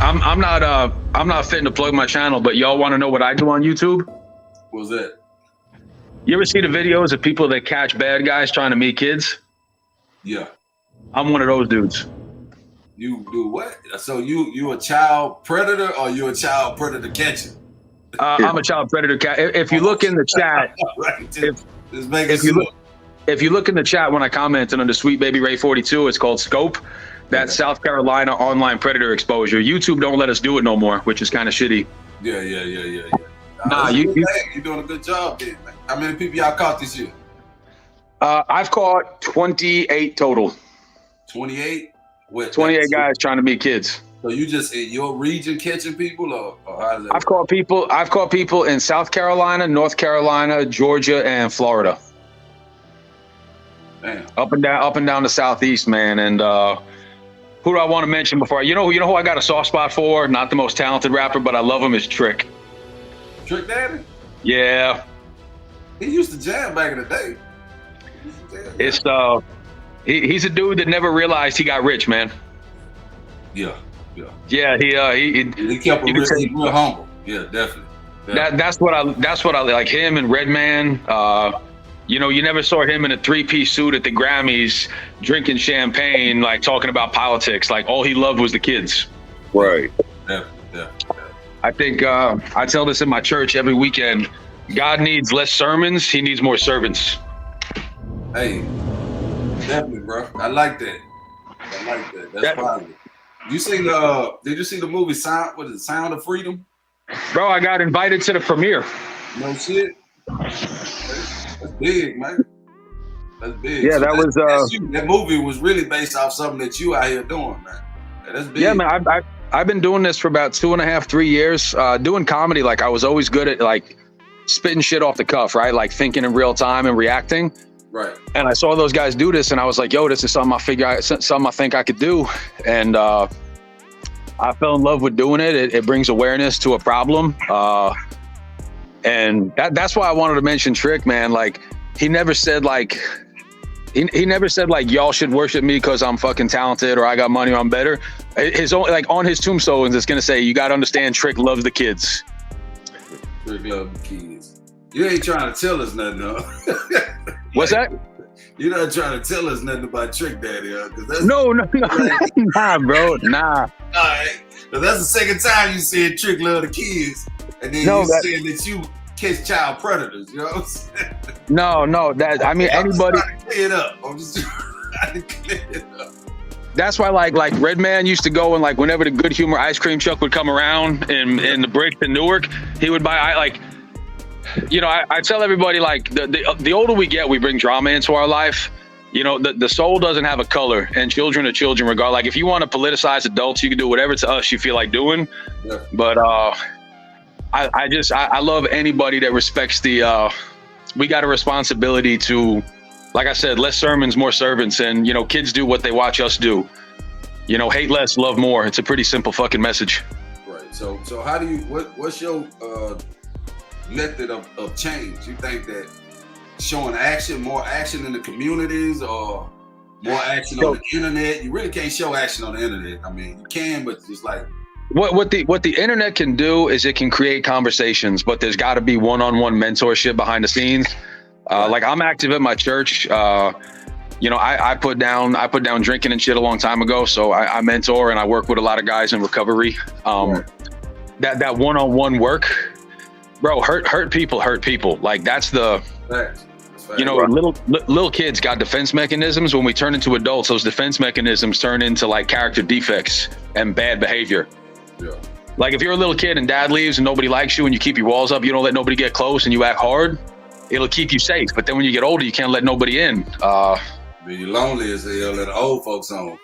I'm not fitting to plug my channel, but y'all want to know what I do on YouTube? What's that? You ever see the videos of people that catch bad guys trying to meet kids? Yeah. I'm one of those dudes. You do what? So you a child predator or you a child predator catcher? I'm a child predator cat. If you look in the chat, Right. if you look in the chat when I commented under Sweet Baby Ray 42, it's called Scope. That's South Carolina online predator exposure. YouTube don't let us do it no more, which is kind of shitty. Yeah. Nah, you're doing a good job, then. How many people y'all caught this year? I've caught 28 total. 28? 28 guys trying to meet kids. So you just in your region catching people, or how does that work? I've caught people in South Carolina, North Carolina, Georgia, and Florida. Damn. Up and down the Southeast, man. And who do I want to mention before? You know who I got a soft spot for? Not the most talented rapper, but I love him, is Trick. Trick Daddy? Yeah. He used to jam back in the day. It's he's a dude that never realized he got rich, man. Yeah. He kept real humble. Yeah, definitely. That's what I like, him and Redman. You never saw him in a 3-piece suit at the Grammys drinking champagne, like talking about politics. Like all he loved was the kids. Right. Yeah. I think I tell this in my church every weekend. God needs less sermons. He needs more servants. Hey, definitely, bro. I like that. That's positive. Did you see the movie Sound of Freedom? Bro, I got invited to the premiere. No shit. That's big, man. That's big. Yeah, so that movie was really based off something that you out here doing, man. That's big. Yeah, man. I've been doing this for about 2.5, 3 years. Doing comedy, like I was always good at like spitting shit off the cuff, right? Like thinking in real time and reacting. Right. And I saw those guys do this, and I was like, "Yo, this is something I think I could do." And I fell in love with doing it. It brings awareness to a problem, and that's why I wanted to mention Trick, man. Like he never said like y'all should worship me because I'm fucking talented or I got money or I'm better. His own, like on his tombstone, it's gonna say, "You got to understand, Trick loves the kids." Trick loves the kids. You ain't trying to tell us nothing, though. What's that? You're not trying to tell us nothing about Trick Daddy, huh? No, nah, bro, nah. All right, but that's the second time you said Trick love the kids, and then saying that you catch child predators. You know what I'm saying? No. Anybody. I'm just trying to clear it up. I'm just trying to clear it up. That's why, like Redman used to go, and like whenever the Good Humor ice cream truck would come around in the Bricks in Newark, he would buy I tell everybody, like the older we get, we bring drama into our life. The soul doesn't have a color, and children are children regardless. Like if you want to politicize adults, you can do whatever to us you feel like doing. Yeah. But I love anybody that respects we got a responsibility to, like I said, less sermons, more servants, and kids do what they watch us do. Hate less, love more. It's a pretty simple fucking message. Right. So how do you what's your method of change? You think that showing more action in the communities, or more action on the internet? You really can't show action on the internet. I mean, you can, but it's like what the internet can do is it can create conversations, but there's got to be one-on-one mentorship behind the scenes. Like I'm active at my church. I put down drinking and shit a long time ago, so I mentor and I work with a lot of guys in recovery. That one-on-one work, bro, hurt people. Like that's the facts. Little kids got defense mechanisms. When we turn into adults, those defense mechanisms turn into like character defects and bad behavior. Yeah. Like if you're a little kid and dad leaves and nobody likes you and you keep your walls up, you don't let nobody get close and you act hard, it'll keep you safe. But then when you get older, you can't let nobody in. You're lonely as hell, let the old folks on.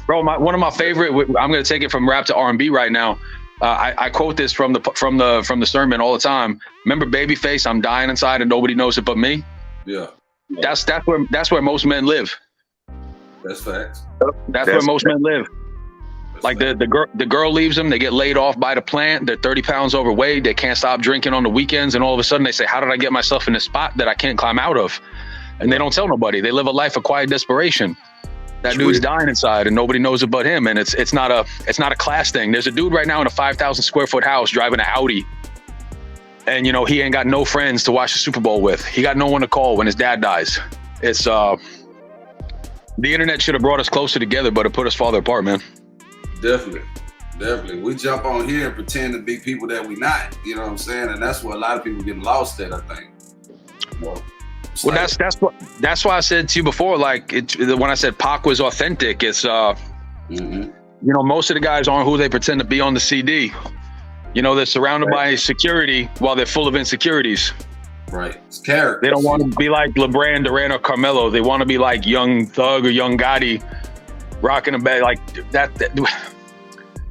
Bro, one of my favorite, I'm gonna take it from rap to R&B right now. I quote this from the sermon all the time. Remember Babyface, I'm dying inside and nobody knows it but me? Yeah. That's where most men live. That's facts. That's where most men live. Like the girl leaves them, they get laid off by the plant, they're 30 pounds overweight, they can't stop drinking on the weekends, and all of a sudden they say, how did I get myself in this spot that I can't climb out of? And they don't tell nobody. They live a life of quiet desperation. That dude's dying inside, and nobody knows it but him. And it's not a class thing. There's a dude right now in a 5,000 square foot house driving an Audi, and you know he ain't got no friends to watch the Super Bowl with. He got no one to call when his dad dies. It's the internet should have brought us closer together, but it put us farther apart, man. Definitely. We jump on here and pretend to be people that we not. You know what I'm saying? And that's where a lot of people get lost at, I think. Well, that's why I said to you before, like when I said Pac was authentic, it's you know, most of the guys aren't who they pretend to be on the CD. You know, they're surrounded by security while they're full of insecurities. Right. It's character. They don't want to be like LeBron, Durant, or Carmelo. They want to be like Young Thug or Young Gotti, rocking a bag like that.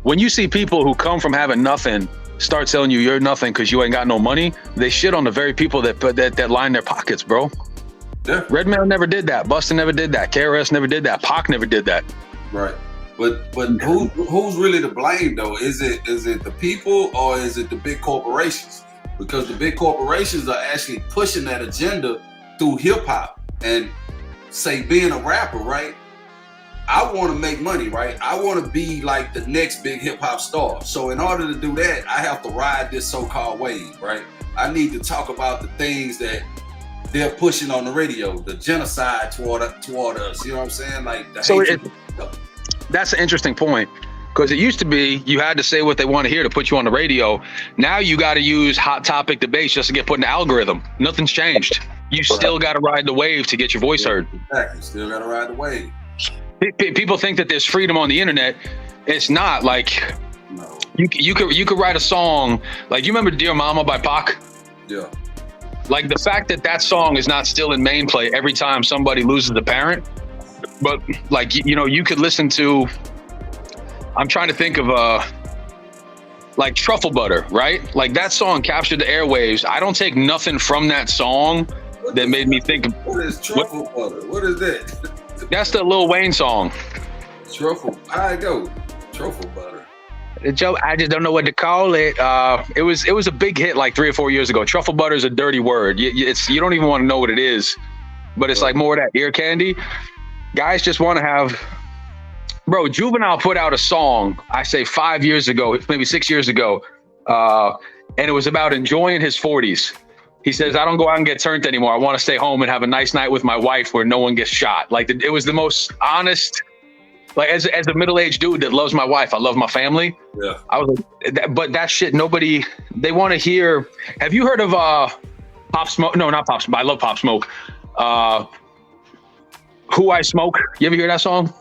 When you see people who come from having nothing start telling you you're nothing because you ain't got no money, they shit on the very people that line their pockets, bro. Yeah. Redman never did that. Busta never did that. KRS never did that. Pac never did that. Right. But who's really to blame though? Is it the people or is it the big corporations? Because the big corporations are actually pushing that agenda through hip hop and say being a rapper, right? I want to make money, right? I want to be like the next big hip hop star. So in order to do that, I have to ride this so-called wave, right? I need to talk about the things that they're pushing on the radio, the genocide toward us. You know what I'm saying? Like the hatred. That's an interesting point, because it used to be you had to say what they want to hear to put you on the radio. Now you got to use hot topic debates just to get put in the algorithm. Nothing's changed. You still got to ride the wave to get your voice heard. Exactly. Still got to ride the wave. People think that there's freedom on the internet. It's not. Like, no. You could write a song. Like, you remember Dear Mama by Pac? Yeah. Like, the fact that song is not still in main play every time somebody loses a parent. But like, you know, you could listen to, I'm trying to think of like Truffle Butter, right? Like that song captured the airwaves. I don't take nothing from that song that made me think of. What is Truffle Butter? What is that? That's the Lil Wayne song. Truffle, I go. Truffle Butter. Joe, I just don't know what to call it. It was a big hit like 3 or 4 years ago. Truffle Butter is a dirty word. You don't even want to know what it is, but it's like more of that ear candy. Guys just want to have, bro, Juvenile put out a song, I say 5 years ago, maybe 6 years ago, and it was about enjoying his 40s. He says, I don't go out and get turned anymore. I want to stay home and have a nice night with my wife where no one gets shot. Like, it was the most honest, like, as a middle-aged dude that loves my wife, I love my family. Yeah. I was like, but that shit, nobody, they want to hear. Have you heard of Pop Smoke? No, not Pop Smoke. I love Pop Smoke. Who I Smoke. You ever hear that song?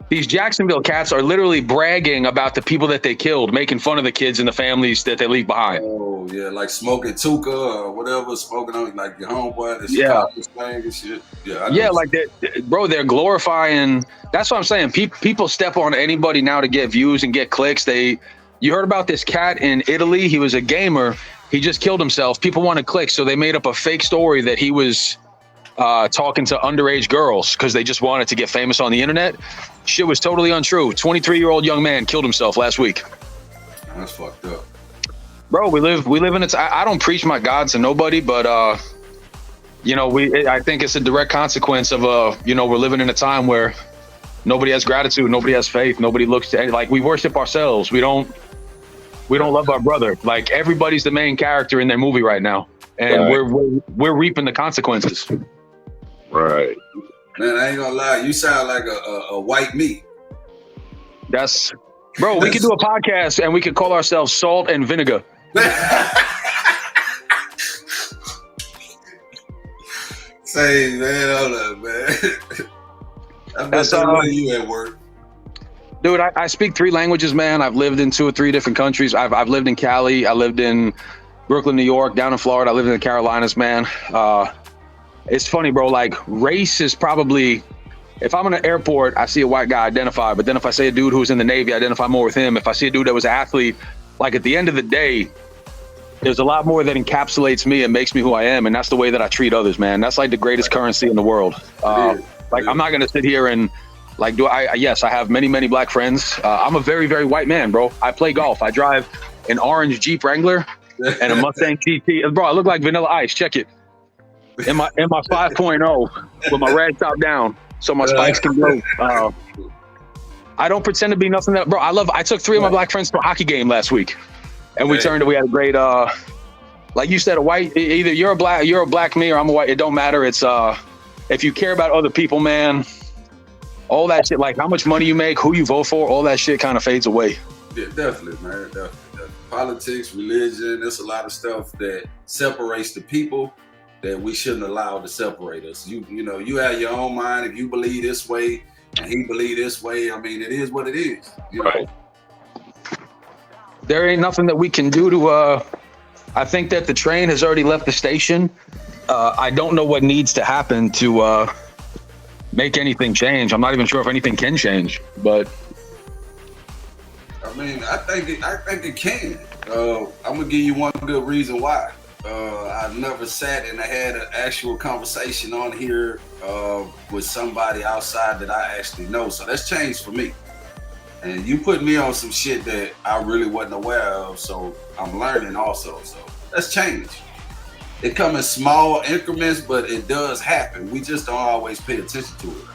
These Jacksonville cats are literally bragging about the people that they killed, making fun of the kids and the families that they leave behind. Oh yeah, like smoking Tuka or whatever, smoking on like your homeboy. And shit. Yeah, like that, bro. They're glorifying. That's what I'm saying. People step on anybody now to get views and get clicks. You heard about this cat in Italy? He was a gamer. He just killed himself. People wanted clicks, so they made up a fake story that he was talking to underage girls because they just wanted to get famous on the internet. Shit was totally untrue. 23-year-old young man killed himself last week. That's fucked up, bro. We live in it. I don't preach my God to nobody, but you know, I think it's a direct consequence of you know, we're living in a time where nobody has gratitude, nobody has faith, nobody looks to, like, we worship ourselves. We don't love our brother. Like, everybody's the main character in their movie right now, and right. we're reaping the consequences. Right. Man, I ain't gonna lie, you sound like a white meat. That's, bro, we could do a podcast and we could call ourselves Salt and Vinegar. Say, man, hold up, man. I bet you at work. Dude, I speak 3 languages, man. I've lived in 2 or 3 different countries. I've lived in Cali. I lived in Brooklyn, New York, down in Florida. I lived in the Carolinas, man. It's funny, bro, like, race is probably, if I'm in an airport, I see a white guy, identify, but then if I say a dude who's in the Navy, I identify more with him. If I see a dude that was an athlete, like, at the end of the day, there's a lot more that encapsulates me and makes me who I am, and that's the way that I treat others, man. That's like the greatest currency in the world. Like, I'm not gonna sit here and, like, yes, I have many, many black friends. I'm a very, very white man, bro. I play golf. I drive an orange Jeep Wrangler and a Mustang GT. Bro, I look like Vanilla Ice. Check it. In my 5.0 with my rag top down. so my spikes can grow. I don't pretend to be nothing that, bro. I took 3 of my black friends to a hockey game last week, and we had a great, like you said, a white. Either you're a black me, or I'm a white. It don't matter. It's if you care about other people, man. All that shit, like how much money you make, who you vote for, all that shit kind of fades away. Yeah, definitely, man. Definitely. Politics, religion, there's a lot of stuff that separates the people that we shouldn't allow to separate us. You know, you have your own mind. If you believe this way and he believe this way, I mean, it is what it is. You know? Right. There ain't nothing that we can do to, I think that the train has already left the station. I don't know what needs to happen to, make anything change. I'm not even sure if anything can change, but I mean, I think it can. I'm gonna give you one good reason why. I've never sat and I had an actual conversation on here with somebody outside that I actually know. So that's changed for me. And you put me on some shit that I really wasn't aware of. So I'm learning also. So that's changed. It comes in small increments, but it does happen. We just don't always pay attention to it.